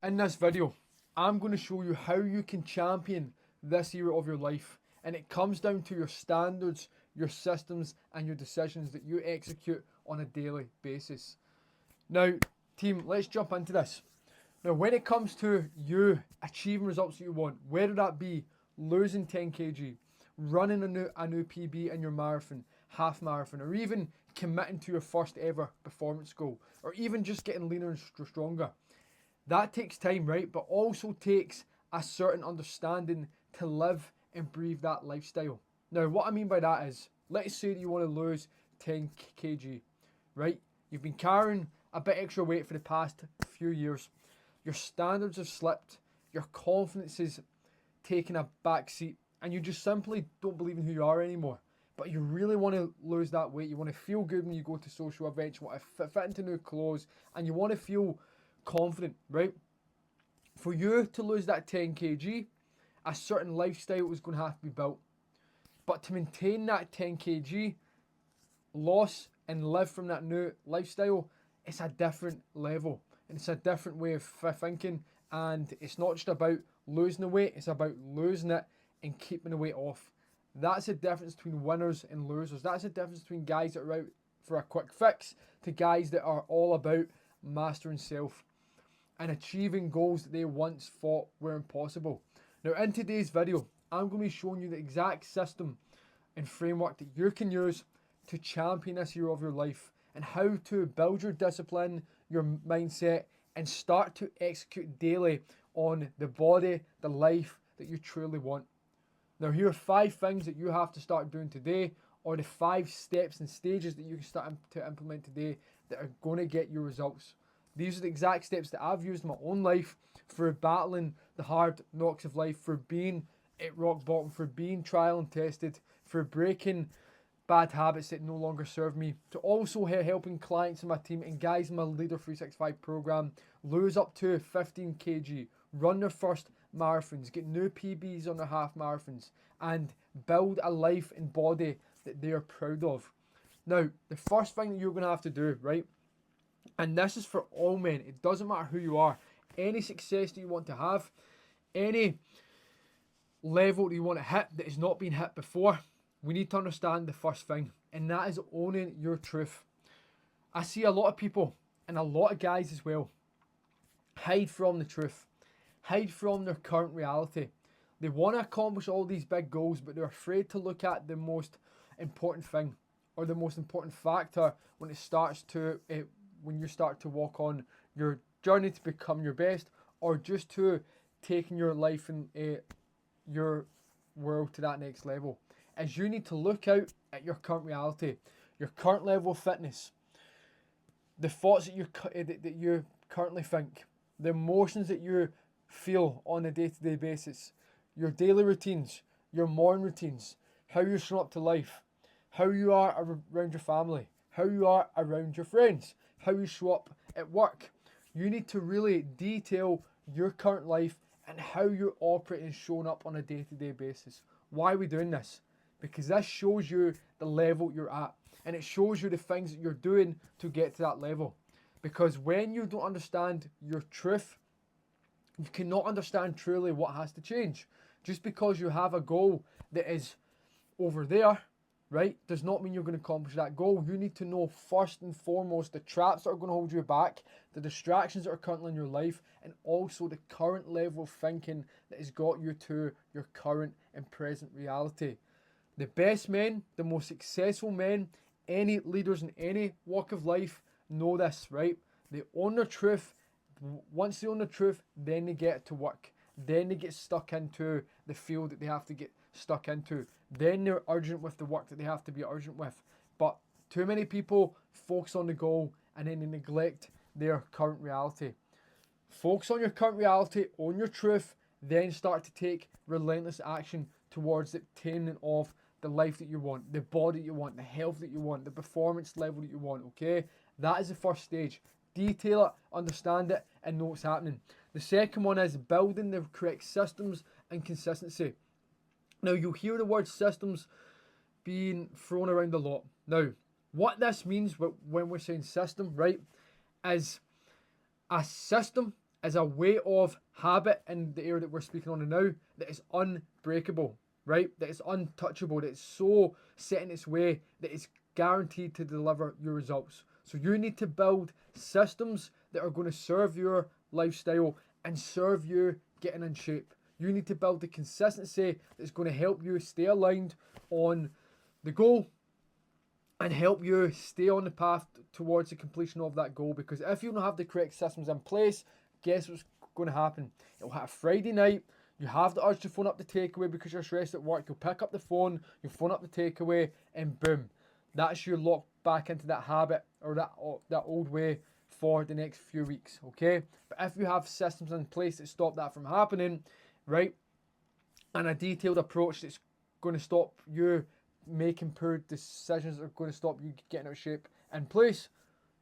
In this video, I'm going to show you how you can champion this era of your life. And it comes down to your standards, your systems, and your decisions that you execute on a daily basis. Now, team, let's jump into this. Now, when it comes to you achieving results that you want, whether that be losing 10 kg, running a new PB in your marathon, half marathon, or even committing to your first ever performance goal, or even just getting leaner and stronger, that takes time, right? But also takes a certain understanding to live and breathe that lifestyle. Now, what I mean by that is, let's say that you want to lose 10 kg, right? You've been carrying a bit extra weight for the past few years. Your standards have slipped. Your confidence is taking a back seat, and you just simply don't believe in who you are anymore. But you really want to lose that weight. You want to feel good when you go to social events. You want to fit into new clothes, and you want to feel confident, right? For you to lose that 10 kg, a certain lifestyle is going to have to be built. But to maintain that 10 kg loss and live from that new lifestyle, it's a different level and it's a different way of thinking. And it's not just about losing the weight, it's about losing it and keeping the weight off. That's the difference between winners and losers. That's the difference between guys that are out for a quick fix to guys that are all about mastering self and achieving goals that they once thought were impossible. Now, in today's video, I'm going to be showing you the exact system and framework that you can use to champion this year of your life and how to build your discipline, your mindset, and start to execute daily on the body, the life that you truly want. Now, here are 5 things that you have to start doing today, or the 5 steps and stages that you can start to implement today that are going to get you results. These are the exact steps that I've used in my own life for battling the hard knocks of life, for being at rock bottom, for being trial and tested, for breaking bad habits that no longer serve me, to also helping clients in my team and guys in my Leader 365 program lose up to 15 kg, run their first marathons, get new PBs on their half marathons, and build a life and body that they are proud of. Now, the first thing that you're going to have to do, right, and this is for all men, it doesn't matter who you are, any success that you want to have, any level that you want to hit that has not been hit before, we need to understand the first thing, and that is owning your truth. I see a lot of people, and a lot of guys as well, hide from the truth, hide from their current reality. They want to accomplish all these big goals, but they're afraid to look at the most important thing or the most important factor when when you start to walk on your journey to become your best, or just to taking your life and your world to that next level. As you need to look out at your current reality, your current level of fitness, the thoughts that you currently think, the emotions that you feel on a day-to-day basis, your daily routines, your morning routines, how you're showing up to life, how you are around your family, how you are around your friends, how you show up at work. You need to really detail your current life and how you're operating and showing up on a day-to-day basis. Why are we doing this? Because this shows you the level you're at, and it shows you the things that you're doing to get to that level. Because when you don't understand your truth, you cannot understand truly what has to change. Just because you have a goal that is over there, right, does not mean you're going to accomplish that goal. You need to know first and foremost the traps that are going to hold you back, the distractions that are currently in your life, and also the current level of thinking that has got you to your current and present reality. The best men, the most successful men, any leaders in any walk of life know this, right? They own their truth. Once they own the truth, then they get to work. Then they get stuck into the field that they have to get stuck into. Then they're urgent with the work that they have to be urgent with. But too many people focus on the goal and then they neglect their current reality. Focus on your current reality, own your truth, then start to take relentless action towards the obtaining of the life that you want, the body you want, the health that you want, the performance level that you want, okay? That is the first stage. Detail it, understand it, and know what's happening. The second one is building the correct systems and consistency. Now, you'll hear the word systems being thrown around a lot. Now, what this means when we're saying system, right, is a system is a way of habit in the area that we're speaking on now that is unbreakable, right? That is untouchable, that is so set in its way that it's guaranteed to deliver your results. So you need to build systems that are going to serve your lifestyle and serve you getting in shape. You need to build the consistency that's going to help you stay aligned on the goal and help you stay on the path towards the completion of that goal. Because if you don't have the correct systems in place, guess what's going to happen? It'll hit a Friday night, you have the urge to phone up the takeaway because you're stressed at work, you'll pick up the phone, you'll phone up the takeaway, and boom, that's you locked back into that habit or that old way for the next few weeks, okay? But if you have systems in place that stop that from happening, right, and a detailed approach that's going to stop you making poor decisions that are going to stop you getting out of shape in place,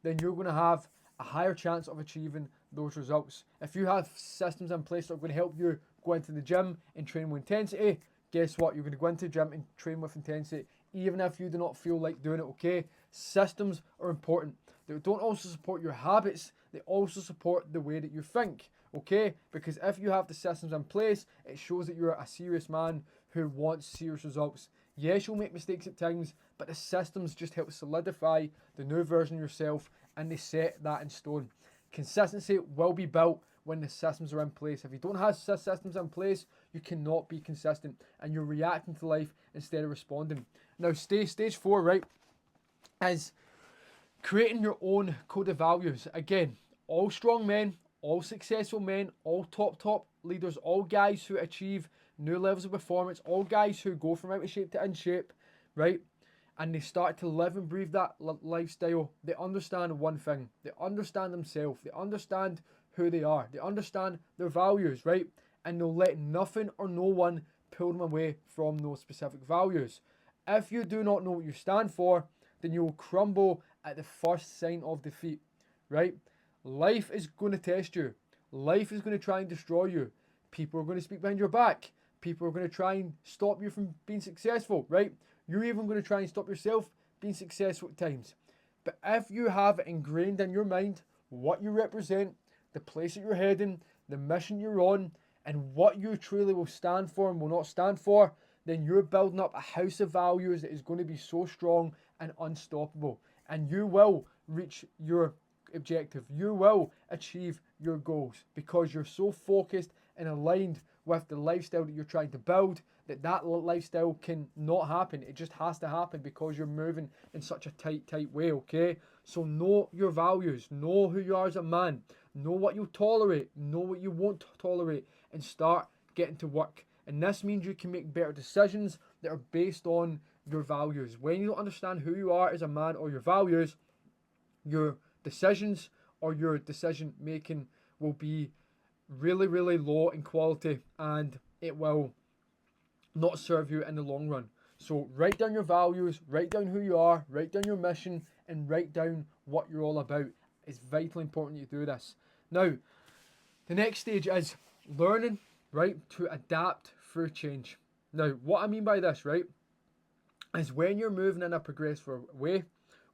then you're going to have a higher chance of achieving those results. If you have systems in place that are going to help you go into the gym and train with intensity, guess what? You're going to go into the gym and train with intensity, even if you do not feel like doing it, okay? Systems are important. They don't also support your habits, they also support the way that you think, okay? Because if you have the systems in place, it shows that you're a serious man who wants serious results. Yes, you'll make mistakes at times, but the systems just help solidify the new version of yourself and they set that in stone. Consistency will be built when the systems are in place. If you don't have systems in place, you cannot be consistent and you're reacting to life instead of responding. Now, stage 4, right, is creating your own code of values. Again, all strong men, all successful men, all top leaders, all guys who achieve new levels of performance, all guys who go from out of shape to in shape, right? And they start to live and breathe that lifestyle. They understand one thing. They understand themselves. They understand who they are. They understand their values, right? And they'll let nothing or no one pull them away from those specific values. If you do not know what you stand for, then you will crumble at the first sign of defeat, right? Life is going to test you. Life is going to try and destroy you. People are going to speak behind your back. People are going to try and stop you from being successful, right? You're even going to try and stop yourself being successful at times. But if you have it ingrained in your mind what you represent, the place that you're heading, the mission you're on, and what you truly will stand for and will not stand for, then you're building up a house of values that is going to be so strong and unstoppable. And you will reach your objective. You will achieve your goals because you're so focused and aligned with the lifestyle that you're trying to build that lifestyle can not happen. It just has to happen because you're moving in such a tight way, okay? So know your values. Know who you are as a man. Know what you'll tolerate. Know what you won't tolerate. And start getting to work. And this means you can make better decisions that are based on your values. When you don't understand who you are as a man or your values, your decisions or your decision making will be really, really low in quality and it will not serve you in the long run. So write down your values, write down who you are, write down your mission, and write down what you're all about. It's vitally important you do this. Now, the next stage is learning, right, to adapt through change. Now, what I mean by this, right, is when you're moving in a progressive way,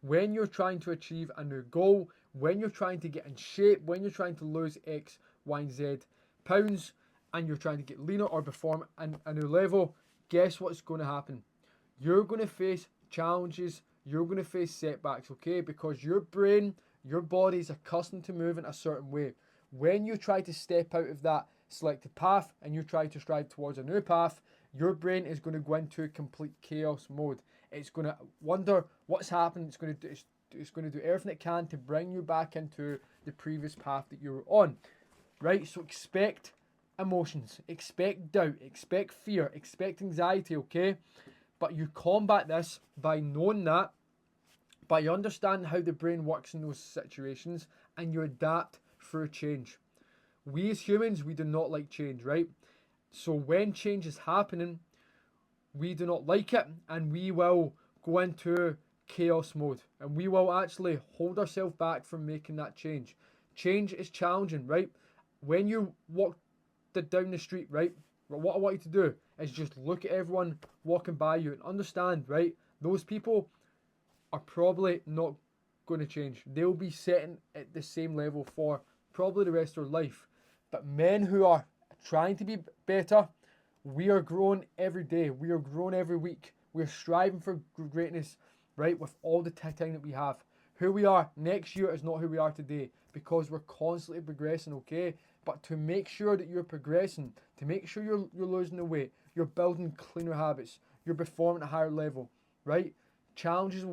when you're trying to achieve a new goal, when you're trying to get in shape, when you're trying to lose X, Y, and Z pounds, and you're trying to get leaner or perform at a new level, guess what's going to happen? You're going to face challenges, you're going to face setbacks, okay? Because your brain, your body is accustomed to moving a certain way. When you try to step out of that selected path and you try to strive towards a new path, your brain is going to go into complete chaos mode. It's going to wonder what's happened. It's going to do everything it can to bring you back into the previous path that you were on, right? So expect emotions, expect doubt, expect fear, expect anxiety, okay? But you combat this by knowing that, by understanding how the brain works in those situations, and you adapt through change. We as humans, we do not like change, right? So when change is happening, we do not like it, and we will go into chaos mode, and we will actually hold ourselves back from making that change. Change is challenging, right? When you walk down the street, right, what I want you to do is just look at everyone walking by you and understand, right, those people are probably not going to change. They'll be sitting at the same level for probably the rest of their life. But men who are trying to be better, we are growing every day. We are growing every week. We are striving for greatness, right? With all the time that we have. Who we are next year is not who we are today, because we're constantly progressing, okay? But to make sure that you're progressing, to make sure you're losing the weight, you're building cleaner habits, you're performing at a higher level, right? Challenges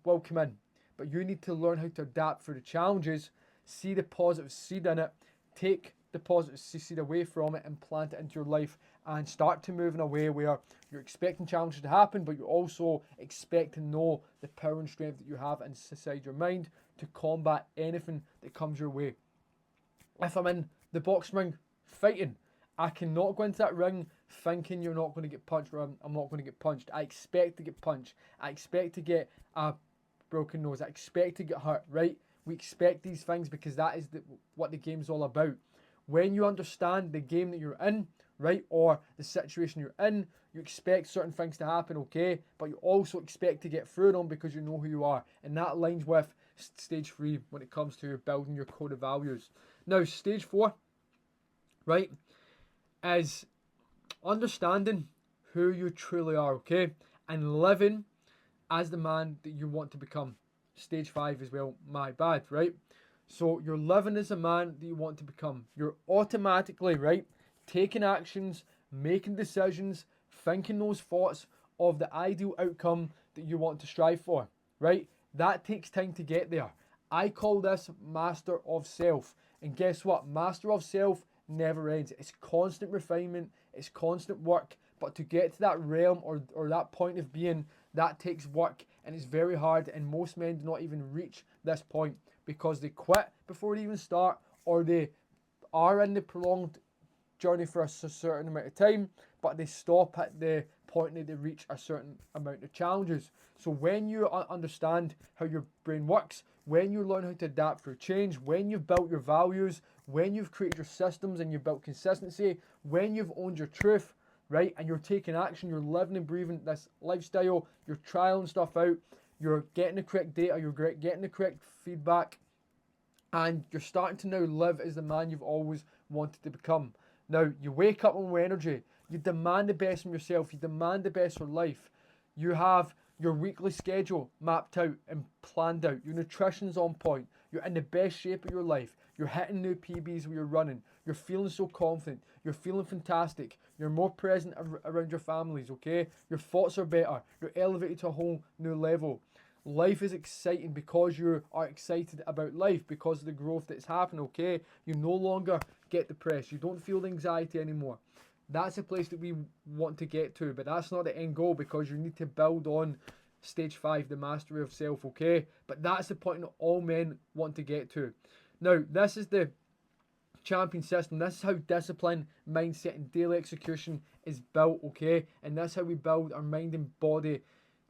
will come in, but you need to learn how to adapt for the challenges, see the positive seed in it, take the positive seed away from it and plant it into your life, and start to move in a way where you're expecting challenges to happen, but you also expect to know the power and strength that you have inside your mind to combat anything that comes your way. If I'm in the boxing ring fighting, I cannot go into that ring thinking you're not going to get punched or I'm not going to get punched. I expect to get punched. I expect to get a broken nose. I expect to get hurt, right? We expect these things because that is what the game's all about. When you understand the game that you're in, right, or the situation you're in, you expect certain things to happen, okay? But you also expect to get through them because you know who you are. And that aligns with stage 3 when it comes to building your code of values. Now, stage 4, right, is understanding who you truly are, okay? And living as the man that you want to become. Stage 5 as well, my bad, right? So you're living as a man that you want to become. You're automatically, right, taking actions, making decisions, thinking those thoughts of the ideal outcome that you want to strive for, right? That takes time to get there. I call this master of self. And guess what? Master of self never ends. It's constant refinement, it's constant work. But to get to that realm or that point of being, that takes work and it's very hard. And most men do not even reach this point because they quit before they even start, or they are in the prolonged journey for a certain amount of time, but they stop at the point that they reach a certain amount of challenges. So when you understand how your brain works, when you learn how to adapt for change, when you've built your values, when you've created your systems and you've built consistency, when you've owned your truth, right, and you're taking action, you're living and breathing this lifestyle, you're trialing stuff out, you're getting the correct data, you're getting the correct feedback, and you're starting to now live as the man you've always wanted to become. Now, you wake up with energy, you demand the best from yourself, you demand the best for life. You have your weekly schedule mapped out and planned out. Your nutrition's on point. You're in the best shape of your life. You're hitting new PBs when you're running. You're feeling so confident. You're feeling fantastic. You're more present around your families, okay? Your thoughts are better. You're elevated to a whole new level. Life is exciting because you are excited about life, because of the growth that's happened, okay? You no longer get depressed. You don't feel the anxiety anymore. That's a place that we want to get to, but that's not the end goal, because you need to build on stage 5, the mastery of self, okay? But that's the point that all men want to get to. Now, this is the champion system. This is how discipline, mindset, and daily execution is built, okay? And that's how we build our mind and body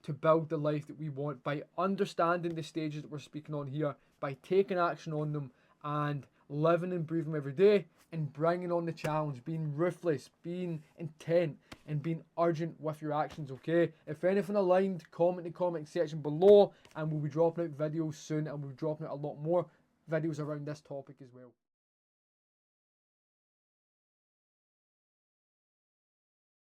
to build the life that we want, by understanding the stages that we're speaking on here, by taking action on them and living and breathing every day, and bringing on the challenge, being ruthless, being intent, and being urgent with your actions, okay? If anything aligned, comment in the comment section below, and we'll be dropping out videos soon, and we'll be dropping out a lot more videos around this topic as well.